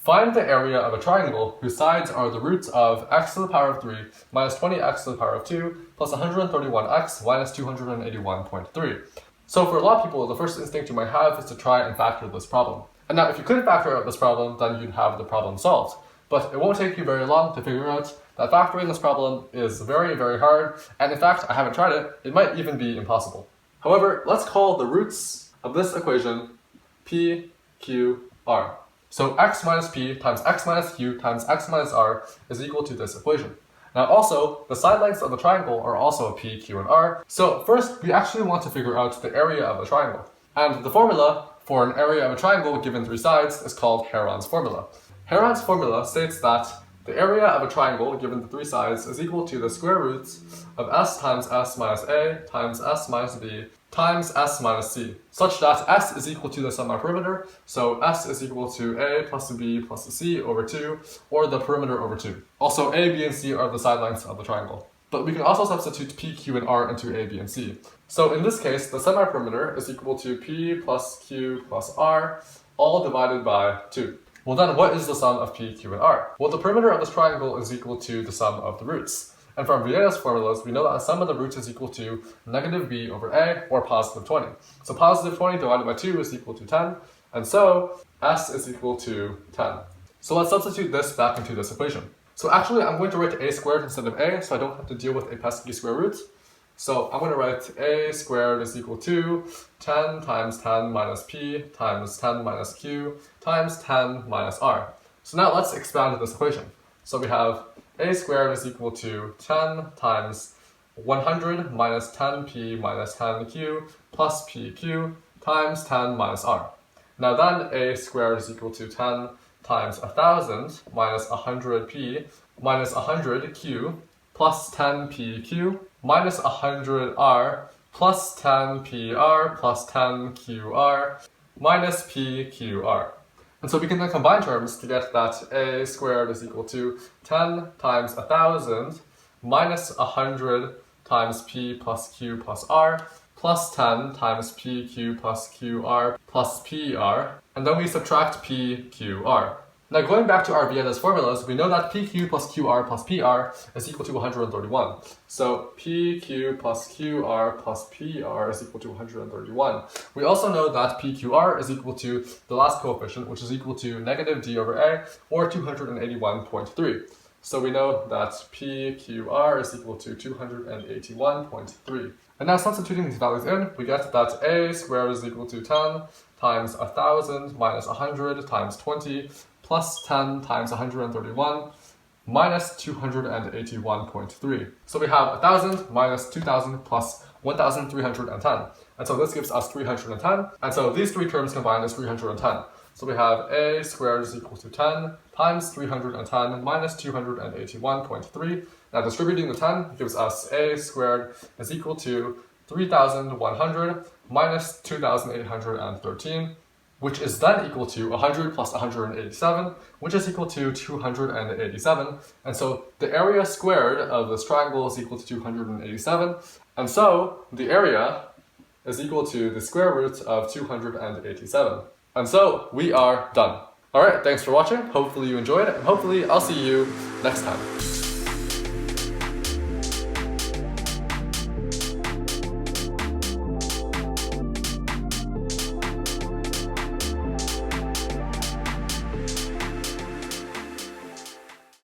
Find the area of a triangle whose sides are the roots of x to the power of 3 minus 20x to the power of 2 plus 131x minus 281.3. So for a lot of people, the first instinct you might have is to try and factor this problem. And now if you couldn't factor out this problem, then you'd have the problem solved. But it won't take you very long to figure out that factoring this problem is very, very hard, and in fact, I haven't tried it, it might even be impossible. However, let's call the roots of this equation p, q, r. So x minus p times x minus q times x minus r is equal to this equation. Now also, the side lengths of the triangle are also p, q, and r. So first, we actually want to figure out the area of a triangle. And the formula for an area of a triangle given 3 sides is called Heron's formula. Heron's formula states that the area of a triangle given the 3 sides is equal to the square roots of s times s minus a times s minus b times s minus c, such that s is equal to the semi-perimeter, so s is equal to a plus b plus c over 2, or the perimeter over 2. Also, a, b, and c are the side lengths of the triangle. But we can also substitute p, q, and r into a, b, and c. So in this case, the semi-perimeter is equal to p plus q plus r, all divided by 2. Well then, what is the sum of p, q, and r? Well, the perimeter of this triangle is equal to the sum of the roots. And from Vienna's formulas, we know that the sum of the roots is equal to negative b over a, or positive 20. So positive 20 divided by 2 is equal to 10, and so s is equal to 10. So let's substitute this back into this equation. So actually, I'm going to write a squared instead of a, so I don't have to deal with a pesky square root. So I'm going to write a squared is equal to 10 times 10 minus p times 10 minus q times 10 minus r. So now let's expand this equation. So we have a squared is equal to 10 times 100 minus 10p minus 10q plus pq times 10 minus r. Now then, a squared is equal to 10 times 1000 minus 100p minus 100q plus 10pq minus 100r plus 10pr plus 10qr minus pqr. And so we can then combine terms to get that a squared is equal to 10 times 1000 minus 100 times p plus q plus r plus 10 times pq plus qr plus pr, and then we subtract pqr. Now going back to our Vienna's formulas, we know that pq plus qr plus pr is equal to 131. So pq plus qr plus pr is equal to 131. We also know that pqr is equal to the last coefficient, which is equal to negative d over a, or 281.3. So we know that pqr is equal to 281.3. And now substituting these values in, we get that a squared is equal to 10 times 1000 minus 100 times 20 plus 10 times 131 minus 281.3. So we have 1000 minus 2000 plus 1310. And so this gives us 310. And so these 3 terms combined is 310. So we have a squared is equal to 10 times 310 minus 281.3. Now distributing the 10 gives us a squared is equal to 3100 minus 2813, which is then equal to 100 plus 187, which is equal to 287. And so the area squared of this triangle is equal to 287. And so the area is equal to the square root of 287. And so we are done. Alright, thanks for watching. Hopefully you enjoyed it, and hopefully I'll see you next time.